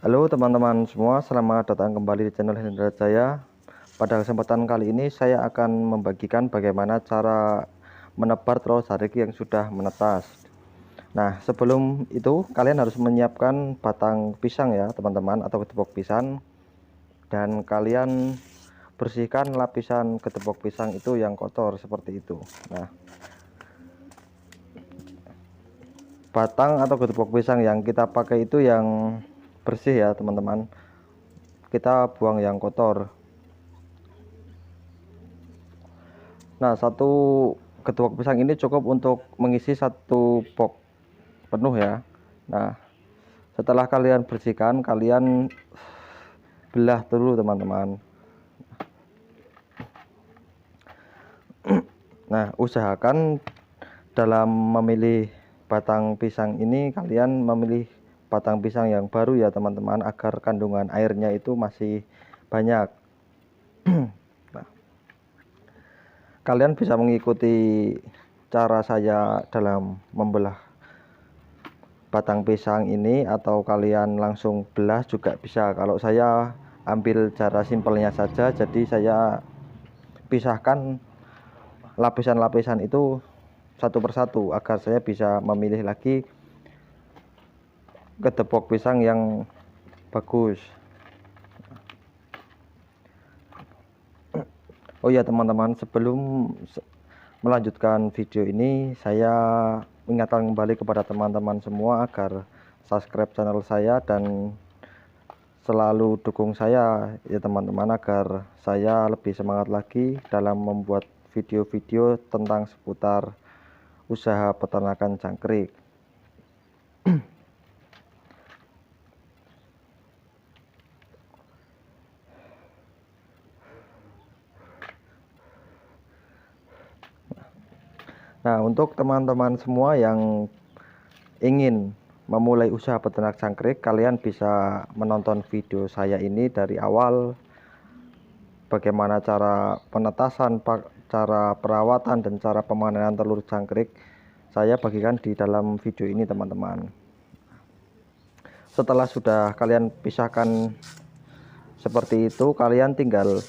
Halo teman-teman semua, selamat datang kembali di channel Hendra Jaya. Pada kesempatan kali ini saya akan membagikan bagaimana cara menebar telur jarik yang sudah menetas. Nah, sebelum itu kalian harus menyiapkan batang pisang ya teman-teman, atau ketepok pisang, dan kalian bersihkan lapisan ketepok pisang itu yang kotor seperti itu. Nah, batang atau ketepok pisang yang kita pakai itu yang bersih ya teman-teman, kita buang yang kotor. Nah, satu ketepok pisang ini cukup untuk mengisi satu box penuh ya. Nah, setelah kalian bersihkan, kalian belah dulu teman-teman. Nah, usahakan dalam memilih batang pisang ini kalian memilih batang pisang yang baru ya teman-teman, agar kandungan airnya itu masih banyak. Nah, kalian bisa mengikuti cara saya dalam membelah batang pisang ini, atau kalian langsung belah juga bisa. Kalau saya ambil cara simpelnya saja, jadi saya pisahkan lapisan-lapisan itu satu persatu agar saya bisa memilih lagi ketepok pisang yang bagus. Oh ya teman-teman, sebelum melanjutkan video ini, saya ingatkan kembali kepada teman-teman semua agar subscribe channel saya dan selalu dukung saya ya teman-teman, agar saya lebih semangat lagi dalam membuat video-video tentang seputar usaha peternakan jangkrik. Nah, untuk teman-teman semua yang ingin memulai usaha peternak jangkrik, kalian bisa menonton video saya ini dari awal, bagaimana cara penetasan, cara perawatan, dan cara pemanenan telur jangkrik. Saya bagikan di dalam video ini teman-teman. Setelah sudah kalian pisahkan seperti itu, kalian tinggal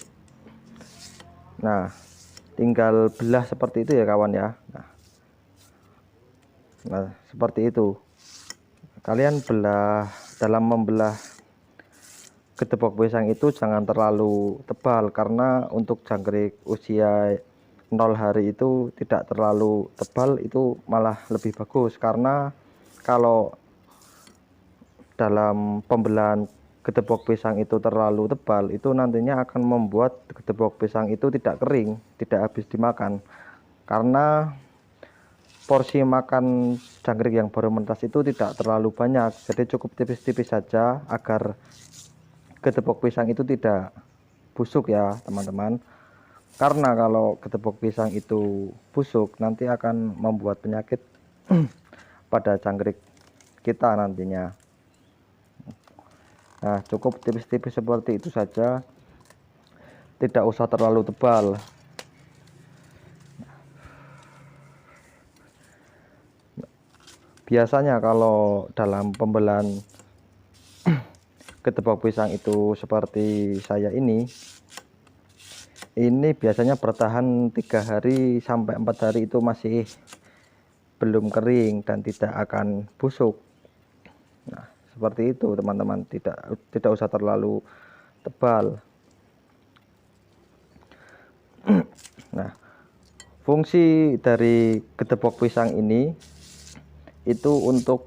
belah seperti itu ya kawan ya. Nah, seperti itu. Kalian belah, dalam membelah ketepok pisang itu jangan terlalu tebal, karena untuk jangkrik usia 0 hari itu tidak terlalu tebal, itu malah lebih bagus. Karena kalau dalam pembelahan ketepok pisang itu terlalu tebal, itu nantinya akan membuat ketepok pisang itu tidak kering, tidak habis dimakan. Karena porsi makan jangkrik yang baru menetas itu tidak terlalu banyak, jadi cukup tipis-tipis saja agar ketepok pisang itu tidak busuk ya teman-teman. Karena kalau ketepok pisang itu busuk, nanti akan membuat penyakit pada jangkrik kita nantinya. Nah, cukup tipis-tipis seperti itu saja, tidak usah terlalu tebal. Biasanya kalau dalam pembelahan ketepok pisang itu seperti saya ini biasanya bertahan 3 hari sampai 4 hari itu masih belum kering dan tidak akan busuk. Nah, seperti itu teman-teman, tidak usah terlalu tebal. Nah, fungsi dari ketepok pisang ini itu untuk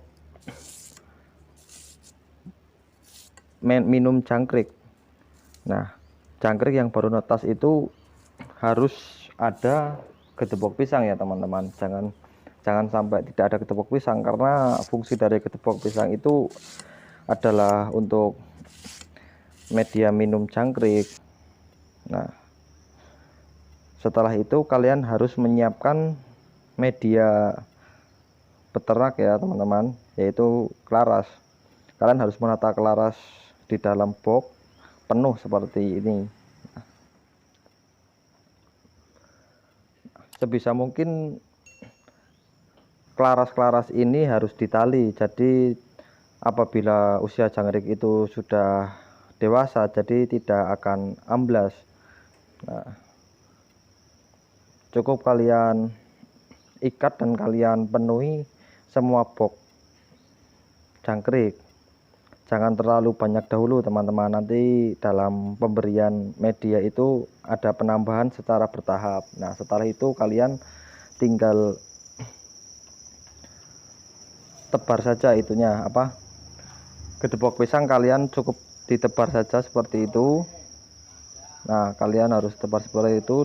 minum jangkrik. Nah, jangkrik yang baru netas itu harus ada ketepok pisang ya teman-teman. Jangan sampai tidak ada ketepok pisang, karena fungsi dari ketepok pisang itu adalah untuk media minum jangkrik. Nah, setelah itu kalian harus menyiapkan media peternak ya teman-teman, yaitu kelaras. Kalian harus menata kelaras di dalam box penuh seperti ini. Sebisa mungkin kelaras-kelaras ini harus ditali, jadi apabila usia jangkrik itu sudah dewasa, jadi tidak akan amblas. Nah, cukup kalian ikat dan kalian penuhi semua box jangkrik. Jangan terlalu banyak dahulu teman-teman, nanti dalam pemberian media itu ada penambahan secara bertahap. Nah setelah itu kalian tinggal tebar saja itunya apa, gedebok pisang kalian cukup ditebar saja seperti itu. Nah kalian harus tebar seperti itu,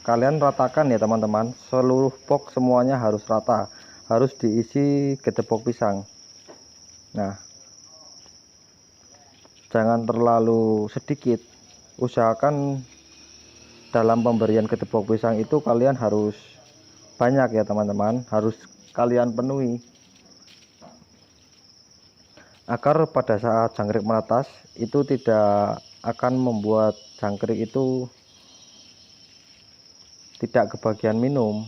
kalian ratakan ya teman-teman, seluruh box semuanya harus rata, harus diisi gedebok pisang. Nah jangan terlalu sedikit, usahakan dalam pemberian gedebok pisang itu kalian harus banyak ya teman-teman, harus kalian penuhi agar pada saat jangkrik menetas itu tidak akan membuat jangkrik itu tidak kebagian minum.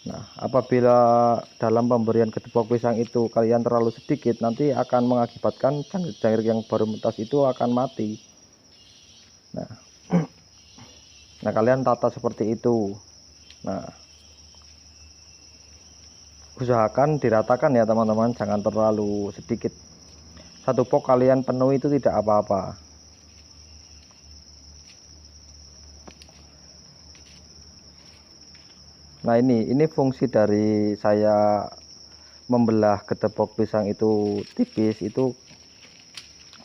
Nah apabila dalam pemberian gedebok pisang itu kalian terlalu sedikit, nanti akan mengakibatkan jangkrik yang baru menetas itu akan mati. Nah nah kalian tata seperti itu. Nah usahakan diratakan ya teman-teman, jangan terlalu sedikit. Satu box kalian penuhi itu tidak apa-apa. Nah ini fungsi dari saya membelah gedebok pisang itu tipis, itu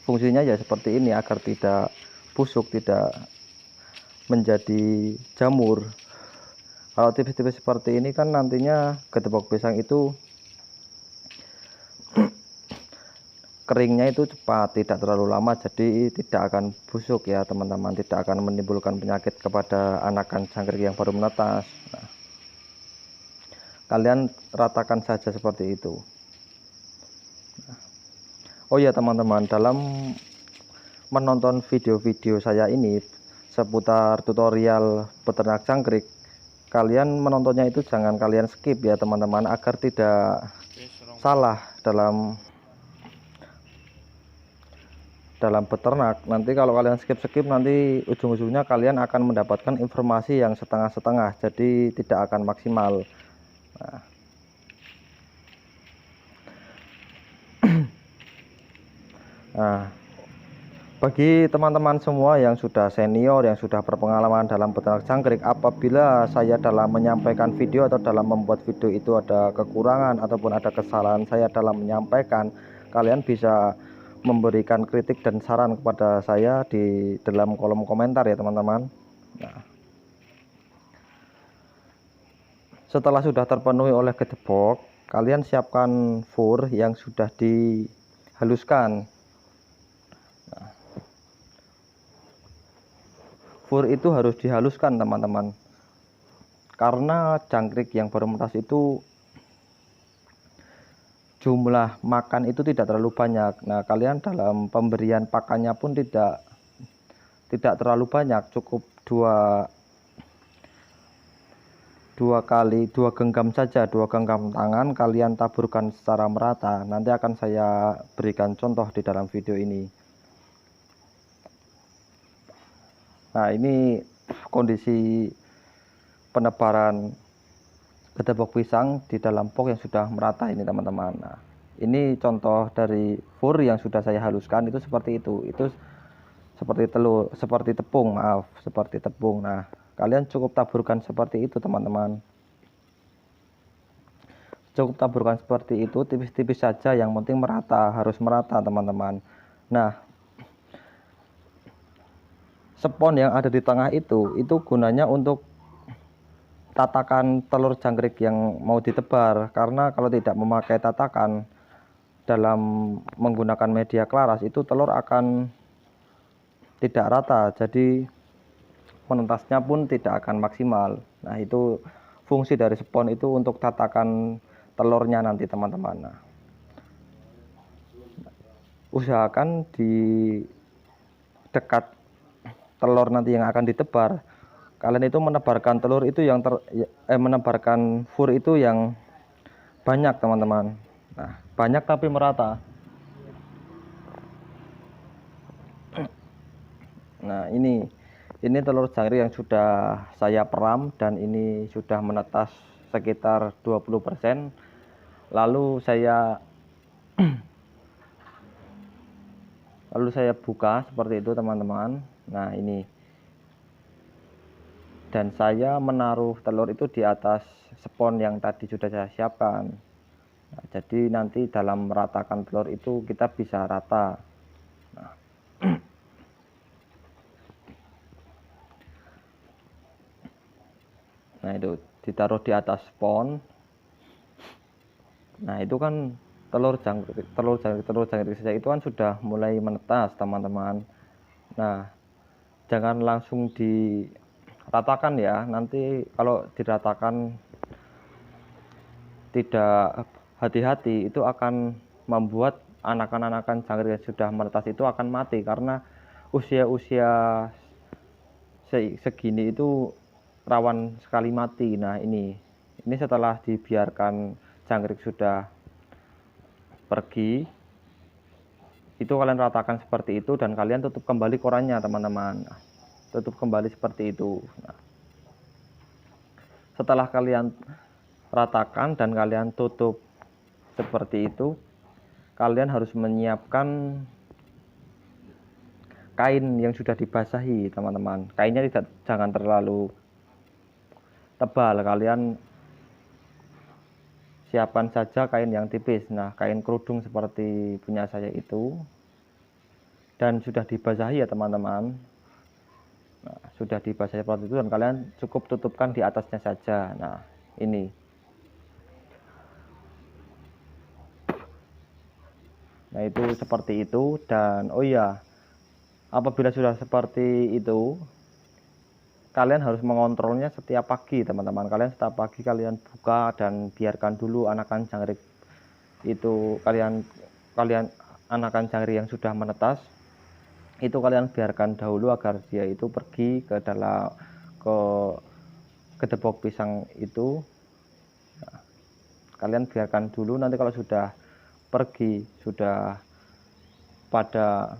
fungsinya ya seperti ini, agar tidak busuk, tidak menjadi jamur. Kalau tipis-tipis seperti ini kan nantinya gedebok pisang itu keringnya itu cepat, tidak terlalu lama, jadi tidak akan busuk ya teman-teman, tidak akan menimbulkan penyakit kepada anakan jangkrik yang baru menetas. Nah, kalian ratakan saja seperti itu. Oh ya teman-teman, dalam menonton video-video saya ini seputar tutorial beternak jangkrik, kalian menontonnya itu jangan kalian skip ya teman-teman, agar tidak salah dalam beternak. Nanti kalau kalian skip nanti ujung-ujungnya kalian akan mendapatkan informasi yang setengah-setengah, jadi tidak akan maksimal. Nah, bagi teman-teman semua yang sudah senior, yang sudah berpengalaman dalam beternak jangkrik, apabila saya dalam menyampaikan video atau dalam membuat video itu ada kekurangan ataupun ada kesalahan saya dalam menyampaikan, kalian bisa memberikan kritik dan saran kepada saya di dalam kolom komentar ya teman-teman. Nah, setelah sudah terpenuhi oleh gedebok, kalian siapkan fur yang sudah dihaluskan. Fur itu harus dihaluskan teman-teman, karena jangkrik yang baru menetas itu jumlah makan itu tidak terlalu banyak. Nah kalian dalam pemberian pakannya pun tidak terlalu banyak, cukup dua genggam saja, 2 genggam tangan kalian taburkan secara merata. Nanti akan saya berikan contoh di dalam video ini. Nah ini kondisi penebaran gedebok pisang di dalam box yang sudah merata ini teman-teman. Nah ini contoh dari fur yang sudah saya haluskan, itu seperti itu seperti seperti tepung. Nah kalian cukup taburkan seperti itu teman-teman, cukup taburkan seperti itu, tipis-tipis saja, yang penting merata, harus merata teman-teman. Nah spon yang ada di tengah itu gunanya untuk tatakan telur jangkrik yang mau ditebar, karena kalau tidak memakai tatakan dalam menggunakan media klaras itu telur akan tidak rata, jadi menetasnya pun tidak akan maksimal. Nah itu fungsi dari spon itu untuk tatakan telurnya nanti teman-teman. Nah, usahakan di dekat telur nanti yang akan ditebar, kalian itu menebarkan telur itu yang menebarkan fur itu yang banyak teman-teman. Nah, banyak tapi merata. Nah, ini telur jangkrik yang sudah saya peram dan ini sudah menetas sekitar 20%. Lalu saya buka seperti itu, teman-teman. Nah, ini. Dan saya menaruh telur itu di atas spons yang tadi sudah saya siapkan. Nah, jadi nanti dalam meratakan telur itu kita bisa rata. Nah, itu ditaruh di atas spons. Nah, itu kan telur jangkrik saya itu kan sudah mulai menetas, teman-teman. Nah, jangan langsung diratakan ya. Nanti kalau diratakan tidak hati-hati itu akan membuat anakan-anakan jangkrik yang sudah menetas itu akan mati, karena usia-usia segini itu rawan sekali mati. Nah, ini setelah dibiarkan jangkrik sudah pergi, itu kalian ratakan seperti itu dan kalian tutup kembali korannya, teman-teman. Nah, tutup kembali seperti itu. Nah, setelah kalian ratakan dan kalian tutup seperti itu, kalian harus menyiapkan kain yang sudah dibasahi, teman-teman. Kainnya jangan terlalu tebal, kalian siapkan saja kain yang tipis. Nah, kain kerudung seperti punya saya itu, dan sudah dibasahi ya, teman-teman. Nah, sudah dibasahi seperti itu dan kalian cukup tutupkan di atasnya saja. Nah, ini. Nah, itu seperti itu. Dan oh iya, apabila sudah seperti itu, kalian harus mengontrolnya setiap pagi, teman-teman. Kalian setiap pagi kalian buka dan biarkan dulu anakan jangkrik itu, kalian anakan jangkrik yang sudah menetas itu kalian biarkan dahulu agar dia itu pergi ke dalam ke gedebok pisang itu. Nah, kalian biarkan dulu, nanti kalau sudah pergi, sudah pada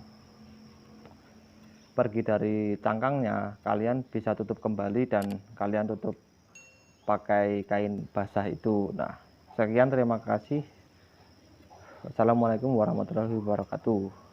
pergi dari cangkangnya, kalian bisa tutup kembali dan kalian tutup pakai kain basah itu. Nah, sekian, terima kasih. Assalamualaikum warahmatullahi wabarakatuh.